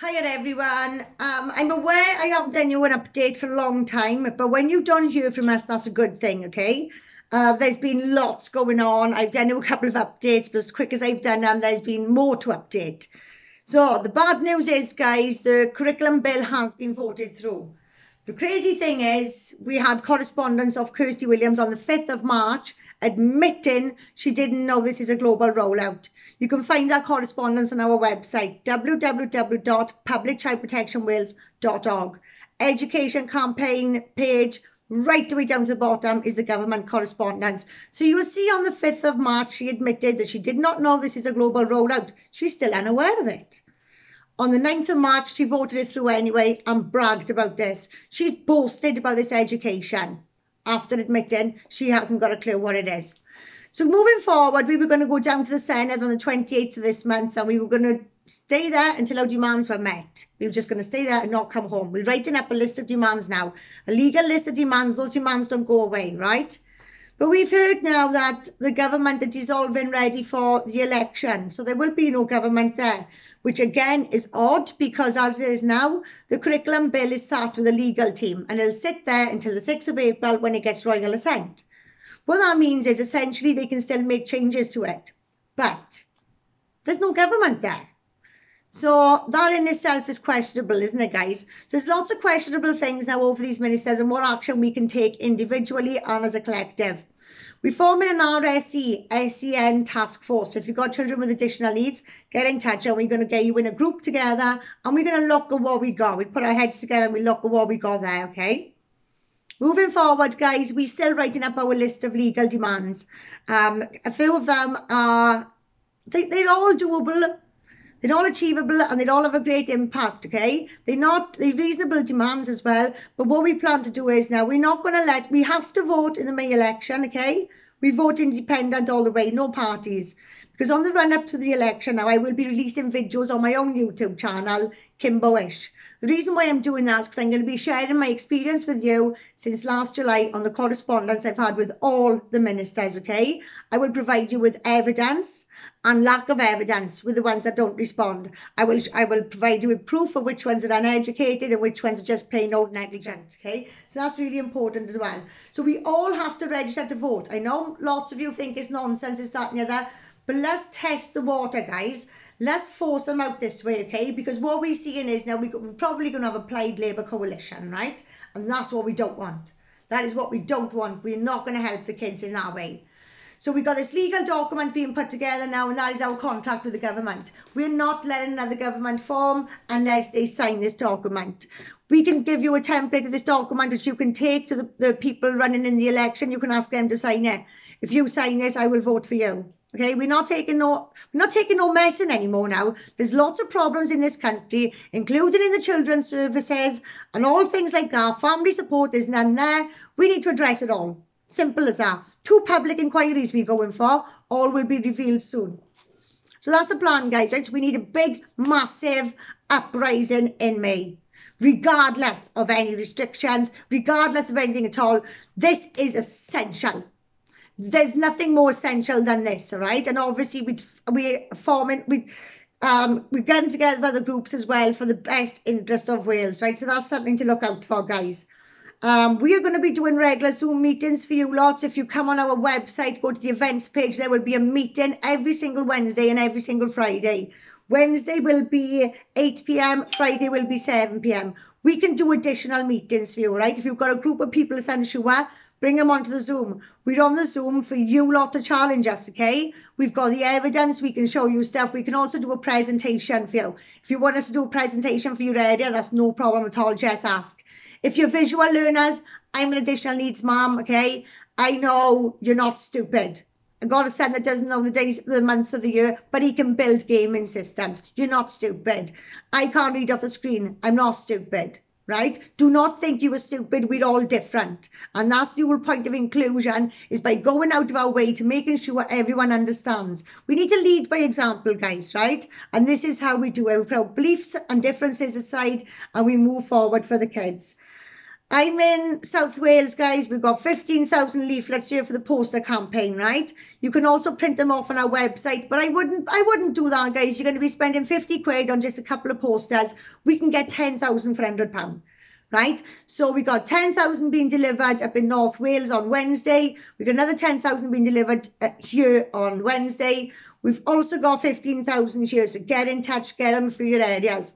Hiya everyone. I'm aware I haven't done you an update for a long time, but when you don't hear from us, that's a good thing, okay? There's been lots going on. I've done you a couple of updates, but as quick as I've done them, there's been more to update. So the bad news is, guys, the curriculum bill has been voted through. The crazy thing is, we had correspondence of Kirsty Williams on the 5th of March admitting she didn't know this is a global rollout. You can find that correspondence on our website, www.publicchildprotectionwales.org. Education campaign page, right the way down to the bottom is the government correspondence. So you will see on the 5th of March, she admitted that she did not know this is a global rollout. She's still unaware of it. On the 9th of March, she voted it through anyway and bragged about this. She's boasted about this education after admitting she hasn't got a clue what it is. So moving forward, we were going to go down to the Senedd on the 28th of this month, and we were going to stay there until our demands were met. We were just going to stay there and not come home. We're writing up a list of demands now, a legal list of demands. Those demands don't go away, right? But we've heard now that the government is dissolving ready for the election, so there will be no government there, which again is odd because as it is now, the curriculum bill is sat with a legal team and it'll sit there until the 6th of April when it gets royal assent. What that means is essentially they can still make changes to it, but there's no government there. So that in itself is questionable, isn't it, guys? So there's lots of questionable things now over these ministers and what action we can take individually and as a collective. We're forming an RSE, SEN task force. So if you've got children with additional needs, get in touch and we're going to get you in a group together and we're going to look at what we got. We put our heads together and we look at what we got there, okay? Moving forward, guys, we're still writing up our list of legal demands. A few of them are, they're all doable, they're all achievable, and they all have a great impact, okay? They're reasonable demands as well, but what we plan to do is now, we have to vote in the May election, okay? We vote independent all the way, no parties. Because on the run up to the election now, I will be releasing videos on my own YouTube channel, Kimbo-ish. The reason why I'm doing that is because I'm going to be sharing my experience with you since last July on the correspondence I've had with all the ministers, okay? I will provide you with evidence and lack of evidence with the ones that don't respond. I will provide you with proof of which ones are uneducated and which ones are just plain old negligent, okay? So that's really important as well. So we all have to register to vote. I know lots of you think it's nonsense, it's that and the other, but let's test the water, guys. Let's force them out this way, okay? Because what we're seeing is now we're probably going to have a Plaid Labour coalition, right? And that's what we don't want. That is what we don't want. We're not going to help the kids in that way. So we've got this legal document being put together now, and that is our contract with the government. We're not letting another government form unless they sign this document. We can give you a template of this document which you can take to the people running in the election. You can ask them to sign it. If you sign this, I will vote for you. Okay, we're not taking no messing anymore now. There's lots of problems in this country, including in the children's services and all things like that. Family support, there's none there. We need to address it all. Simple as that. 2 public inquiries we're going for. All will be revealed soon. So that's the plan, guys. We need a big, massive uprising in May. Regardless of any restrictions, regardless of anything at all, this is essential. There's nothing more essential than this, all right? And obviously we're getting together with other groups as well for the best interest of Wales, right? So that's something to look out for, guys. We are going to be doing regular Zoom meetings for you lots. If you come on our website, go to the events page, there will be a meeting every single Wednesday and every single Friday. Wednesday will be 8 p.m, Friday will be 7 p.m. We can do additional meetings for you, right? If you've got a group of people that's unsure, bring them onto the Zoom. We're on the Zoom for you lot to challenge us, okay? We've got the evidence. We can show you stuff. We can also do a presentation for you. If you want us to do a presentation for your area, that's no problem at all. Just ask. If you're visual learners, I'm an additional needs mum, okay? I know you're not stupid. I've got a son that doesn't know the days, the months of the year, but he can build gaming systems. You're not stupid. I can't read off the screen. I'm not stupid. Right? Do not think you are stupid. We're all different. And that's the whole point of inclusion, is by going out of our way to making sure everyone understands. We need to lead by example, guys, right? And this is how we do it. We put our beliefs and differences aside and we move forward for the kids. I'm in South Wales, guys. We've got 15,000 leaflets here for the poster campaign, right? You can also print them off on our website, but I wouldn't do that, guys. You're going to be spending 50 quid on just a couple of posters. We can get 10,000 for £100, right? So we got 10,000 being delivered up in North Wales on Wednesday. We've got another 10,000 being delivered here on Wednesday. We've also got 15,000 here, so get in touch, get them for your areas.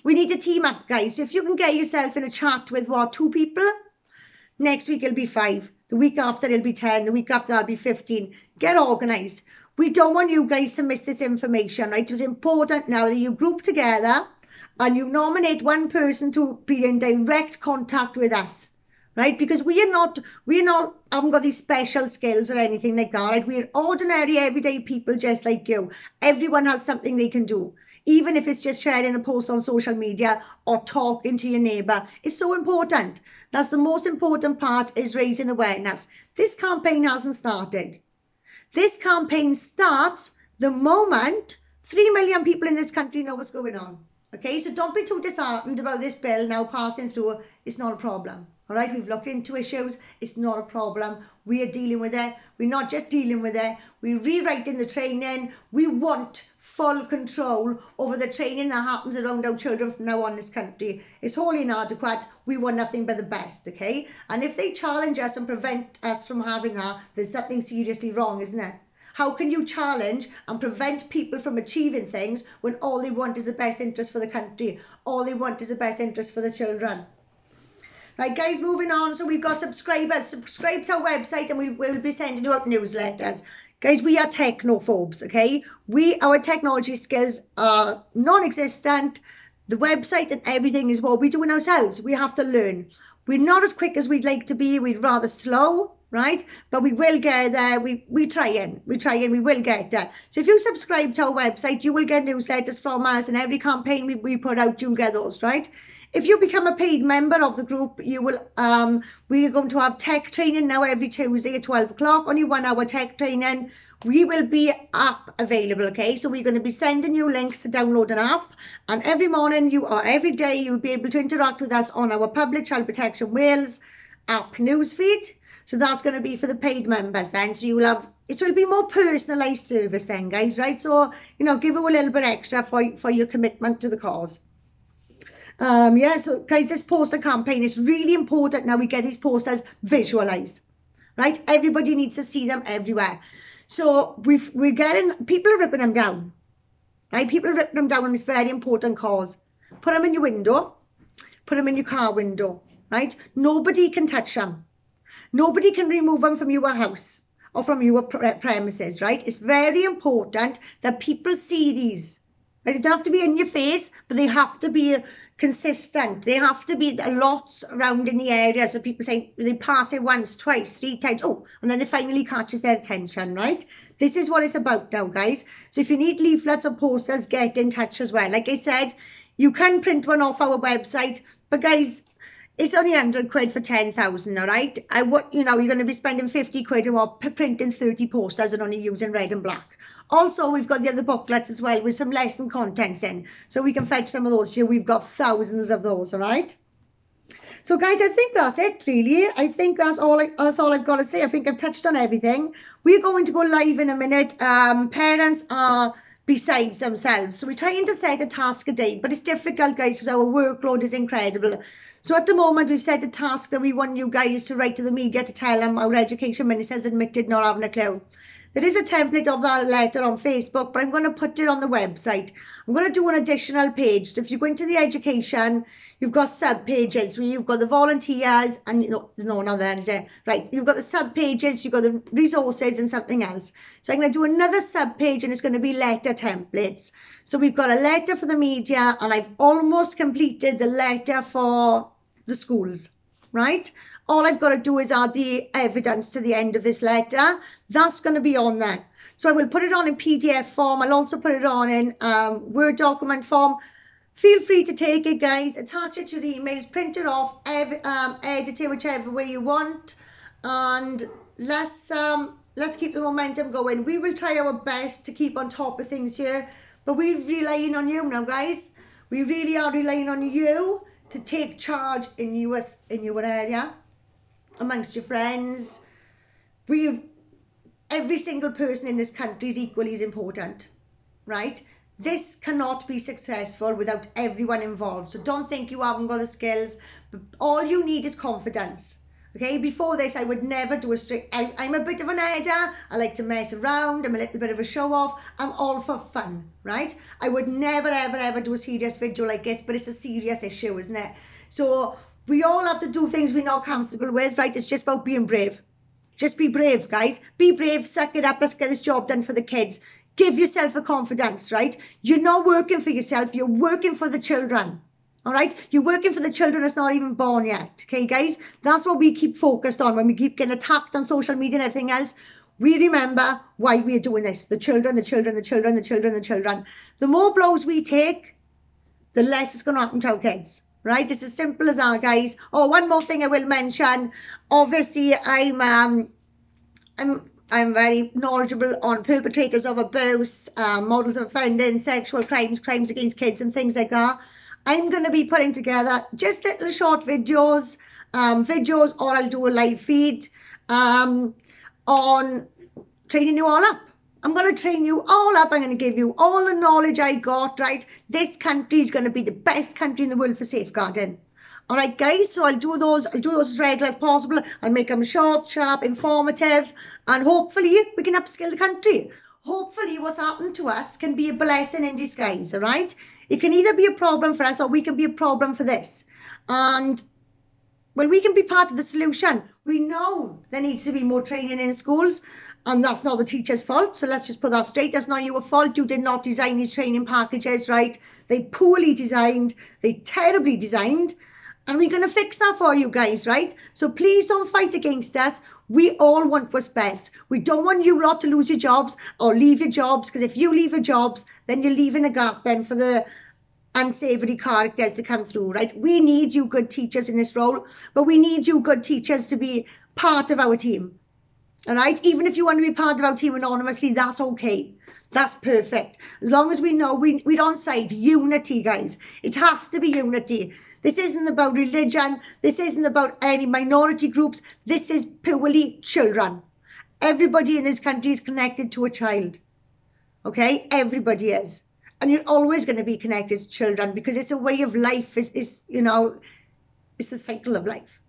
We need to team up, guys. So if you can get yourself in a chat with, 2 people, next week it'll be 5. The week after it'll be 10. The week after that'll be 15. Get organised. We don't want you guys to miss this information, right? It's important now that you group together and you nominate one person to be in direct contact with us, right? Because we haven't got these special skills or anything like that, right? We're ordinary, everyday people just like you. Everyone has something they can do. Even if it's just sharing a post on social media or talking to your neighbour, it's so important. That's the most important part, is raising awareness. This campaign hasn't started. This campaign starts the moment 3 million people in this country know what's going on. Okay, so don't be too disheartened about this bill now passing through. It's not a problem. All right, we've looked into issues. It's not a problem. We are dealing with it. We're not just dealing with it. We're rewriting the training. We want full control over the training that happens around our children from now on in this country. It's wholly inadequate. We want nothing but the best, okay? And if they challenge us and prevent us from having that, there's something seriously wrong, isn't it? How can you challenge and prevent people from achieving things when all they want is the best interest for the country? All they want is the best interest for the children. Right, guys, moving on. So we've got subscribers. Subscribe to our website and we will be sending you out newsletters. Guys, we are technophobes, okay? Our technology skills are non-existent. The website and everything is what we're doing ourselves. We have to learn. We're not as quick as we'd like to be. We're rather slow, right? But we will get there. We try and we will get there. So if you subscribe to our website, you will get newsletters from us, and every campaign we put out, you'll get those, right? If you become a paid member of the group, you will. We are going to have tech training now every Tuesday at 12 o'clock. Only 1 hour tech training. We will be app available, okay? So we're going to be sending you links to download an app, and every morning or every day you'll be able to interact with us on our Public Child Protection Wales app newsfeed. So that's going to be for the paid members then. So you will have, it will be more personalised service then, guys, right? So, give you a little bit extra for your commitment to the cause. Yeah, so guys, this poster campaign is really important. Now we get these posters visualized, right? Everybody needs to see them everywhere. So we're getting, people are ripping them down, right? People are ripping them down on this very important cause. Put them in your window, put them in your car window, right? Nobody can touch them. Nobody can remove them from your house or from your premises, right? It's very important that people see these. Right? They don't have to be in your face, but they have to be consistent. They have to be lots around in the area, so people say they pass it once, twice, 3 times, and then it finally catches their attention, right? This is what it's about now, guys. So if you need leaflets or posters, get in touch as well. Like I said, you can print one off our website, but guys, it's only 100 quid for 10,000, all right? You're going to be spending 50 quid or more printing 30 posters and only using red and black. Also, we've got the other booklets as well with some lesson contents in, so we can fetch some of those here. We've got thousands of those, all right? So, guys, I think that's it, really. I think that's all I've got to say. I think I've touched on everything. We're going to go live in a minute. Parents are besides themselves, so we're trying to set a task a day, but it's difficult, guys, because our workload is incredible. So at the moment, we've set a task that we want you guys to write to the media to tell them our Education Minister's admitted not having a clue. There is a template of that letter on Facebook, but I'm going to put it on the website. I'm going to do an additional page. So if you go into the education, you've got sub pages where you've got the volunteers and not there, is it? Right, you've got the sub pages, you've got the resources and something else. So I'm going to do another sub page and it's going to be letter templates. So we've got a letter for the media and I've almost completed the letter for the schools, right? All I've got to do is add the evidence to the end of this letter. That's going to be on there. So I will put it on in PDF form. I'll also put it on in Word document form. Feel free to take it, guys. Attach it to your emails, print it off, edit it whichever way you want. And let's keep the momentum going. We will try our best to keep on top of things here. But we're relying on you now, guys. We really are relying on you to take charge in your area, amongst your friends. Every single person in this country is equally as important, right? This cannot be successful without everyone involved. So don't think you haven't got the skills. All you need is confidence. Okay, before this, I would never do a strict. I'm a bit of an editor. I like to mess around. I'm a little bit of a show off. I'm all for fun, right? I would never, ever, ever do a serious video like this, but it's a serious issue, isn't it? So we all have to do things we're not comfortable with, right? It's just about being brave. Just be brave, guys. Be brave, suck it up. Let's get this job done for the kids. Give yourself the confidence, right? You're not working for yourself. You're working for the children. All right, you're working for the children that's not even born yet. Okay, guys, that's what we keep focused on when we keep getting attacked on social media and everything else. We remember why we're doing this. The children, the children, the children, the children, the children. The more blows we take, the less it's going to happen to our kids. Right? It's as simple as that, guys. Oh, one more thing I will mention. Obviously, I'm very knowledgeable on perpetrators of abuse, models of offending, sexual crimes, crimes against kids, and things like that. I'm going to be putting together just little short videos, or I'll do a live feed on training you all up. I'm going to train you all up. I'm going to give you all the knowledge I got, right? This country is going to be the best country in the world for safeguarding. All right, guys, so I'll do those as regular as possible. I'll make them short, sharp, informative, and hopefully we can upskill the country. Hopefully what's happened to us can be a blessing in disguise, all right? It can either be a problem for us or we can be a problem for this. And, well, we can be part of the solution. We know there needs to be more training in schools, and that's not the teacher's fault. So let's just put that straight. That's not your fault. You did not design these training packages, right? They poorly designed. They terribly designed. And we're going to fix that for you guys, right? So please don't fight against us. We all want what's best. We don't want you lot to lose your jobs or leave your jobs, because if you leave your jobs, then you're leaving a gap then for the unsavoury characters to come through, right? We need you good teachers in this role, but we need you good teachers to be part of our team, all right? Even if you want to be part of our team anonymously, that's okay. That's perfect. As long as we know we're on side. Unity, guys. It has to be unity. This isn't about religion. This isn't about any minority groups. This is purely children. Everybody in this country is connected to a child. Okay? Everybody is. And you're always going to be connected to children because it's a way of life. It's the cycle of life.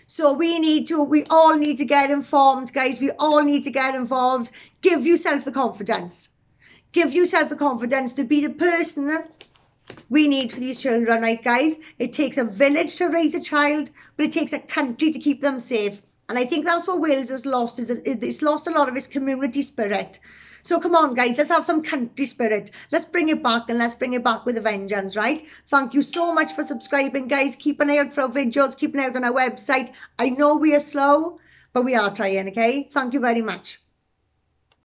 So we all need to get informed, guys. We all need to get involved. Give yourself the confidence. Give yourself the confidence to be the person that we need for these children, right, guys? It takes a village to raise a child, but it takes a country to keep them safe. And I think that's what Wales has lost. It's lost a lot of its community spirit. So come on, guys, let's have some country spirit. Let's bring it back, and let's bring it back with a vengeance, right? Thank you so much for subscribing, guys. Keep an eye out for our videos. Keep an eye out on our website. I know we are slow, but we are trying, okay? Thank you very much.